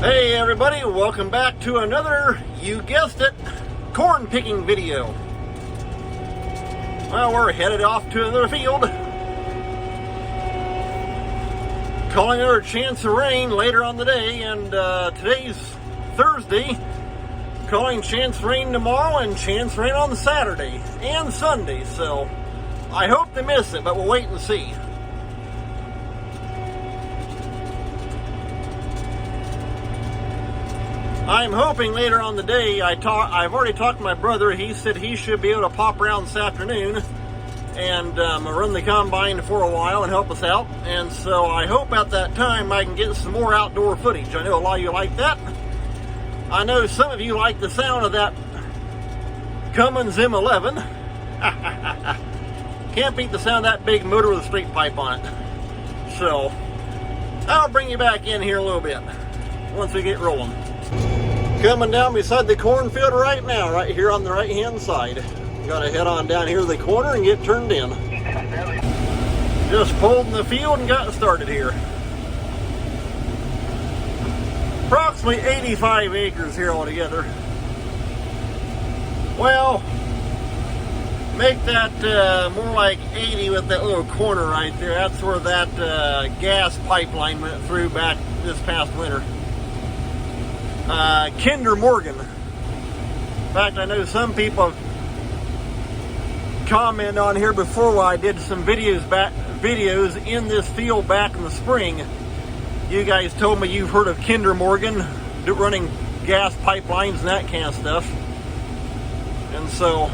Hey everybody, welcome back to another, you guessed it, corn picking video. Well, we're headed off to another field. Calling another chance of rain later on the day, and today's Thursday. Calling chance rain tomorrow and chance rain on Saturday and Sunday, so I hope they miss it, but we'll wait and see. I'm hoping later on the day, I've already talked to my brother. He said he should be able to pop around this afternoon and run the combine for a while and help us out. And so I hope at that time I can get some more outdoor footage. I know a lot of you like that. I know some of you like the sound of that Cummins M11. Can't beat the sound of that big motor with a straight pipe on it. So I'll bring you back in here a little bit once we get rolling. Coming down beside the cornfield right now, right here on the right hand side. Gotta head on down here to the corner and get turned in. Just pulled in the field and got started here. Approximately 85 acres here altogether. Well, make that more like 80 with that little corner right there. That's where that gas pipeline went through back this past winter. Kinder Morgan. In fact, I know some people have commented on here before while I did some videos in this field back in the spring. You guys told me you've heard of Kinder Morgan running gas pipelines and that kind of stuff. And so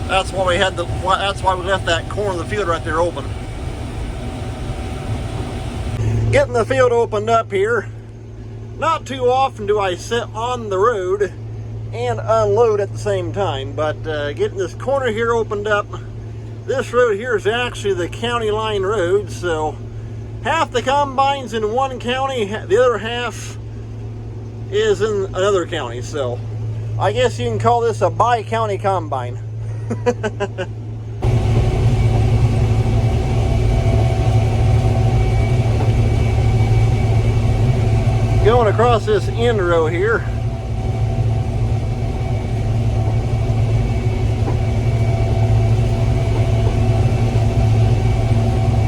that's why we left that corner of the field right there open. Getting the field opened up here. Not too often do I sit on the road and unload at the same time, but getting this corner here opened up. This road here is actually the county line road, so half the combine's in one county, the other half is in another county, so I guess you can call this a bi-county combine. Going across this end row here.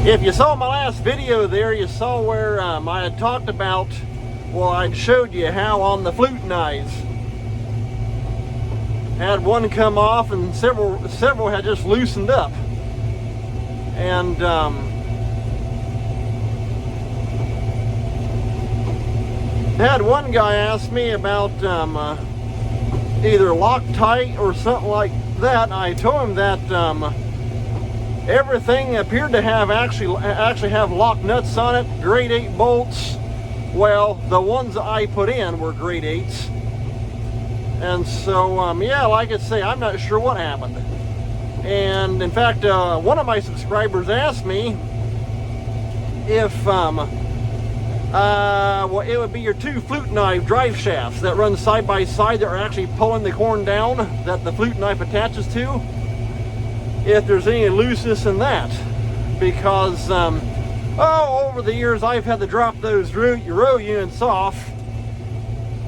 If you saw my last video there, you saw where I had talked about, well, I'd showed you how on the flute knives had one come off and several had just loosened up. And had one guy ask me about either Loctite or something like that, and I told him that everything appeared to have actually have lock nuts on it, grade 8 bolts. Well, the ones I put in were grade 8s, and so yeah, like I say, I'm not sure what happened. And in fact, one of my subscribers asked me if well, it would be your two flute knife drive shafts that run side by side that are actually pulling the corn down that the flute knife attaches to. If there's any looseness in that, because over the years I've had to drop those row units off.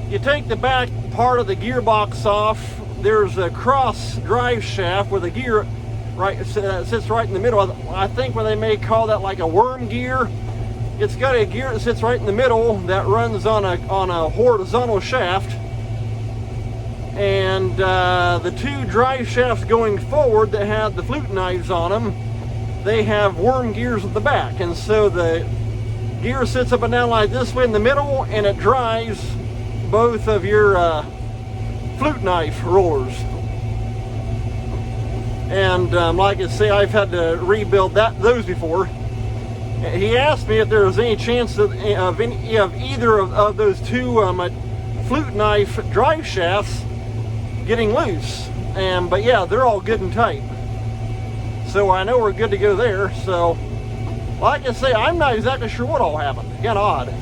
You take the back part of the gearbox off. There's a cross drive shaft with a gear sits right in the middle. I think what they may call that like a worm gear. It's got a gear that sits right in the middle that runs on a horizontal shaft, and the two drive shafts going forward that have the flute knives on them, they have worm gears at the back, and so the gear sits up and down like this way in the middle, and it drives both of your flute knife rollers. And like I say, I've had to rebuild those before. He asked me if there was any chance of either of those two flute knife drive shafts getting loose. But yeah, they're all good and tight. So I know we're good to go there. So, like I say, I'm not exactly sure what all happened. Kind of odd.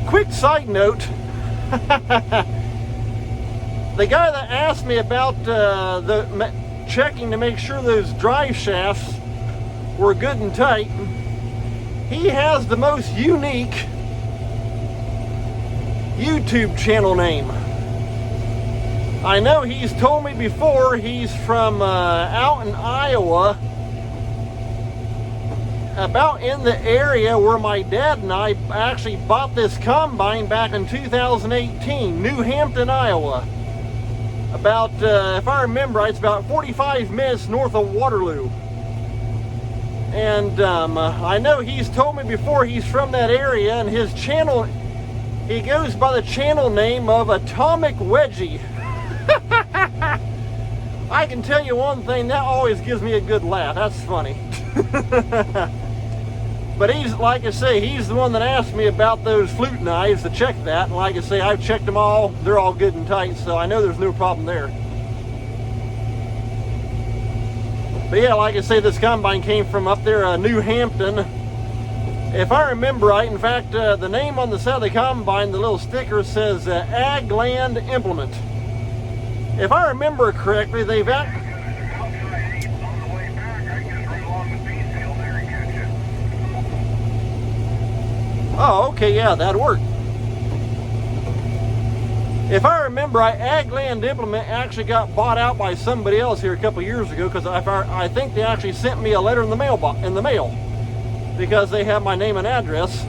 Quick side note. The guy that asked me about checking to make sure those drive shafts were good and tight, He has the most unique YouTube channel name. I know he's told me before he's from out in Iowa, about in the area where my dad and I actually bought this combine back in 2018, New Hampton, Iowa. About, if I remember right, it's about 45 minutes north of Waterloo. And I know he's told me before he's from that area, and his channel, he goes by the channel name of Atomic Wedgie. I can tell you one thing, that always gives me a good laugh. That's funny. But he's, like I say, he's the one that asked me about those flute knives to check that. And like I say, I've checked them all. They're all good and tight, so I know there's no problem there. But yeah, like I say, this combine came from up there, New Hampton. If I remember right, in fact, the name on the side of the combine, the little sticker says Ag Land Implement. If I remember correctly, they've Oh, okay, yeah, that'd work. If I remember right, Ag Land Implement actually got bought out by somebody else here a couple years ago, because I think they actually sent me a letter in the mail, because they have my name and address.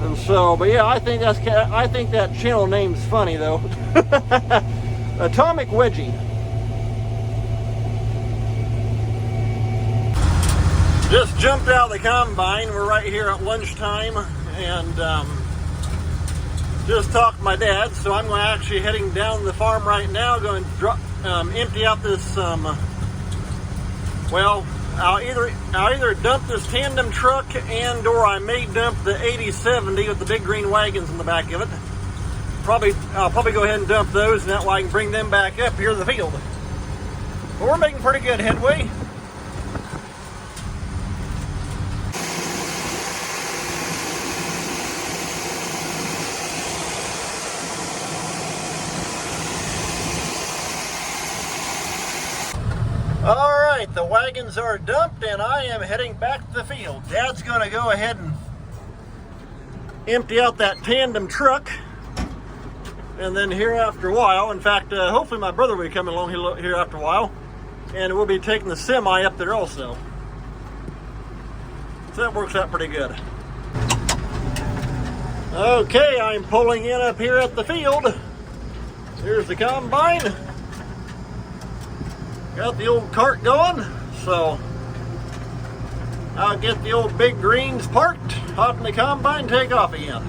And so, but yeah, I think that channel name's funny though. Atomic Wedgie. Just jumped out of the combine. We're right here at lunchtime, and just talked to my dad. So I'm going to actually heading down the farm right now, going to empty out this. Well, I'll either dump this tandem truck, and/or I may dump the 8070 with the big green wagons in the back of it. I'll probably go ahead and dump those, and that way I can bring them back up here to the field. But we're making pretty good headway. Alright, the wagons are dumped and I am heading back to the field. Dad's going to go ahead and empty out that tandem truck. And then here after a while, in fact, hopefully my brother will be coming along here after a while. And we'll be taking the semi up there also. So that works out pretty good. Okay, I'm pulling in up here at the field. Here's the combine. Got the old cart going, so I'll get the old big greens parked, hop in the combine, take off again.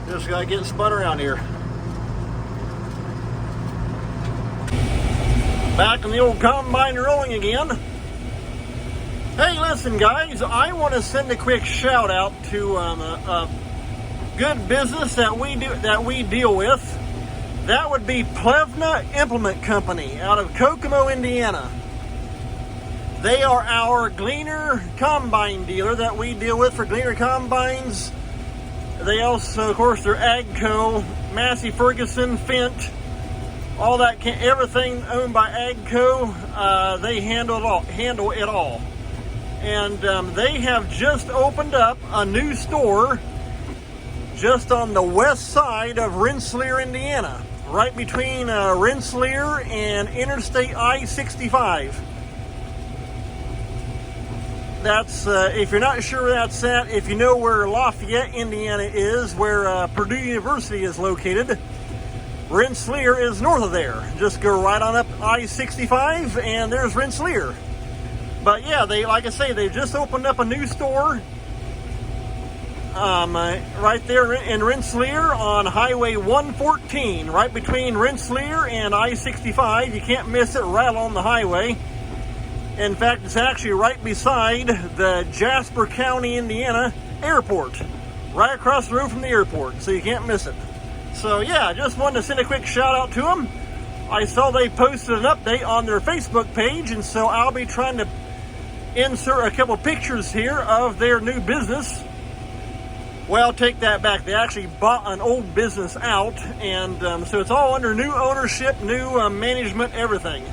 Just gotta get spun around here. Back in the old combine rolling again. Hey, listen guys, I want to send a quick shout out to a good business that we deal with. That would be Plevna Implement Company out of Kokomo, Indiana. They are our Gleaner combine dealer that we deal with for Gleaner combines. They also, of course, they're AGCO, Massey Ferguson, Fent, all that, everything owned by AGCO. They handle it all. And they have just opened up a new store just on the west side of Rensselaer, Indiana. Right between Rensselaer and Interstate I-65. That's, if you're not sure where that's at, if you know where Lafayette, Indiana is, where Purdue University is located, Rensselaer is north of there. Just go right on up I-65 and there's Rensselaer. But yeah, like I say, they just opened up a new store right there in Rensselaer on Highway 114, right between Rensselaer and I-65. You can't miss it, right along the highway. In fact, it's actually right beside the Jasper County, Indiana airport, right across the road from the airport, so you can't miss it. So yeah, just wanted to send a quick shout out to them. I saw they posted an update on their Facebook page, and so I'll be trying to insert a couple pictures here of their new business. Well, take that back. They actually bought an old business out, and so it's all under new ownership, new management, everything.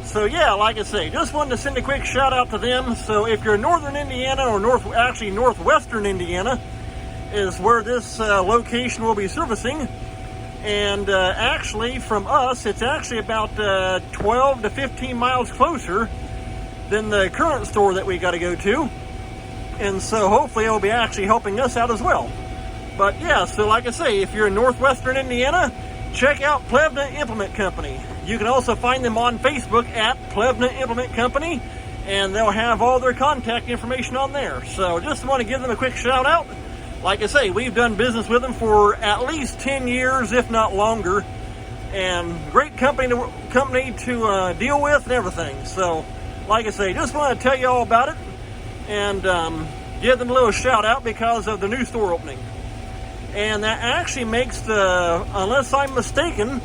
So yeah, like I say, just wanted to send a quick shout out to them. So if you're in northern Indiana, or northwestern Indiana is where this location will be servicing. And actually from us, it's actually about 12 to 15 miles closer than the current store that we got to go to. And so hopefully it'll be actually helping us out as well. But yeah, so like I say, if you're in northwestern Indiana, check out Plevna Implement Company. You can also find them on Facebook at Plevna Implement Company, and they'll have all their contact information on there. So just want to give them a quick shout out. Like I say, we've done business with them for at least 10 years, if not longer, and great company to deal with and everything. So like I say, just want to tell you all about it and give them a little shout out because of the new store opening. And that actually makes unless I'm mistaken,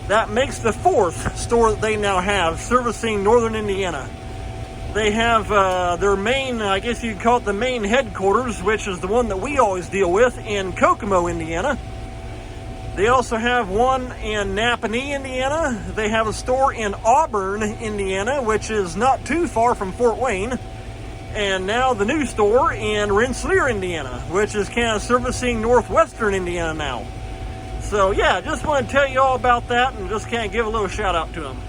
that makes the 4th store that they now have servicing northern Indiana. They have their main, I guess you'd call it the main headquarters, which is the one that we always deal with in Kokomo, Indiana. They also have one in Napanee, Indiana. They have a store in Auburn, Indiana, which is not too far from Fort Wayne. And now the new store in Rensselaer, Indiana, which is kind of servicing northwestern Indiana now. So yeah, just want to tell you all about that and just kind of give a little shout out to them.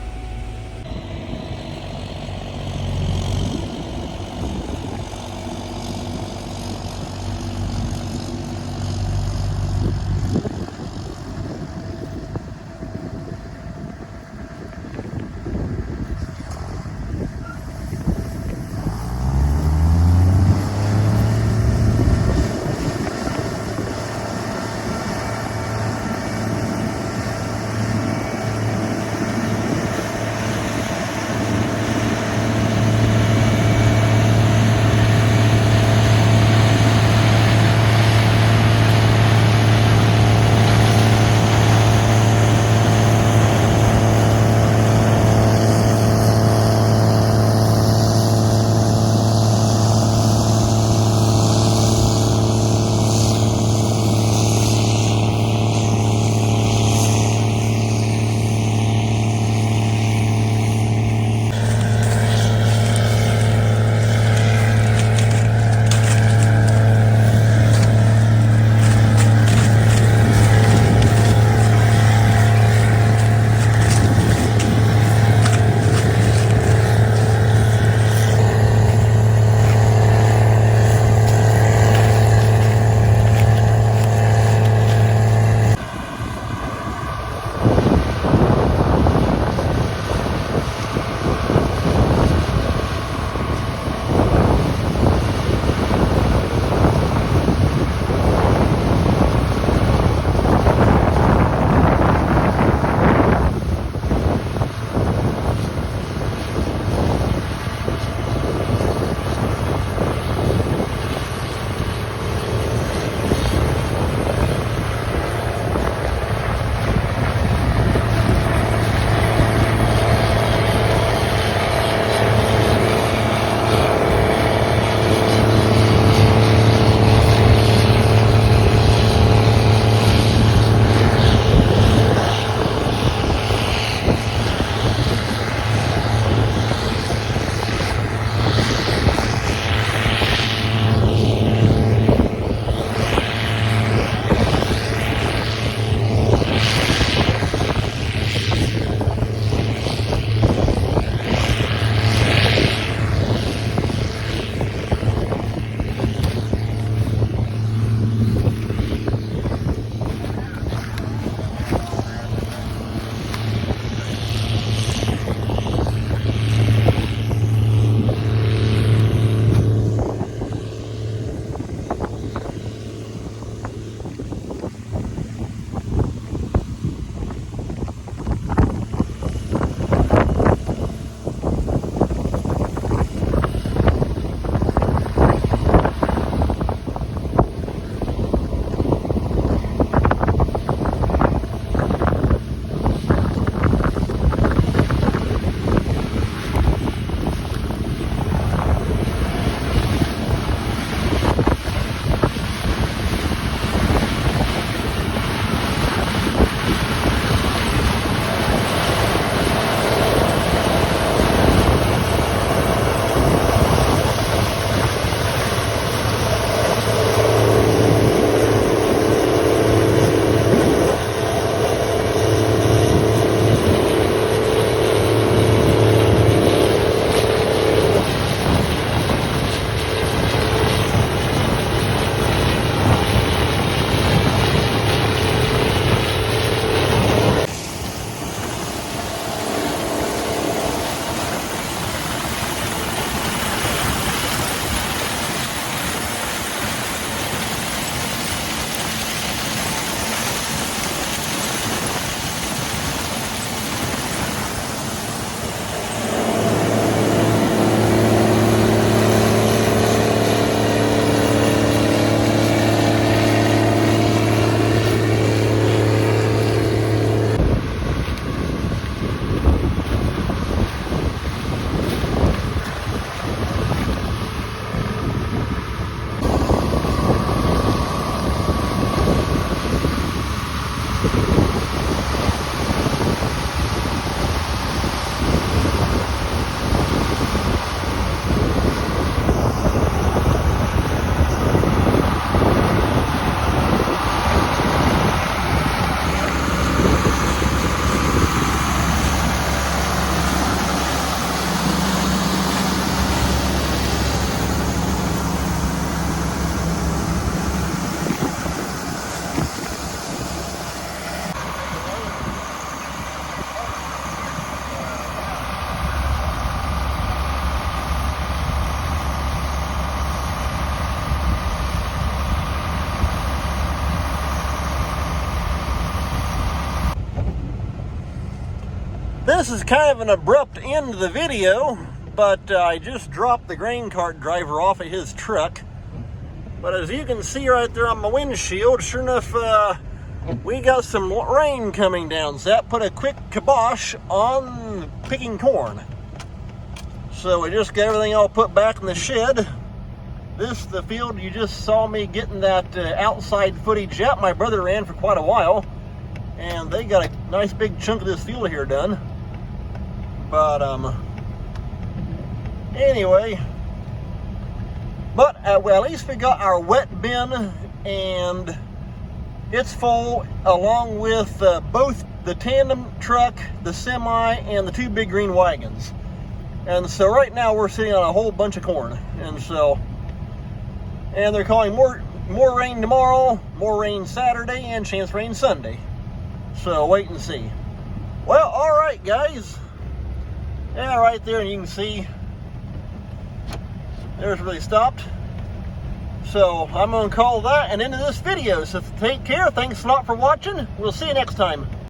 this is kind of an abrupt end to the video, but I just dropped the grain cart driver off at his truck. But as you can see right there on my windshield, sure enough, we got some rain coming down, so that put a quick kibosh on picking corn. So we just got everything all put back in the shed. This, the field you just saw me getting that outside footage out. My brother ran for quite a while, and they got a nice big chunk of this field here done. But anyway, but well, at least we got our wet bin, and it's full, along with both the tandem truck, the semi, and the two big green wagons. And so right now we're sitting on a whole bunch of corn, and they're calling more rain tomorrow, more rain Saturday, and chance rain Sunday. So wait and see. Well, all right, guys. Yeah, right there, and you can see there's where they stopped. So I'm going to call that an end of this video. So take care. Thanks a lot for watching. We'll see you next time.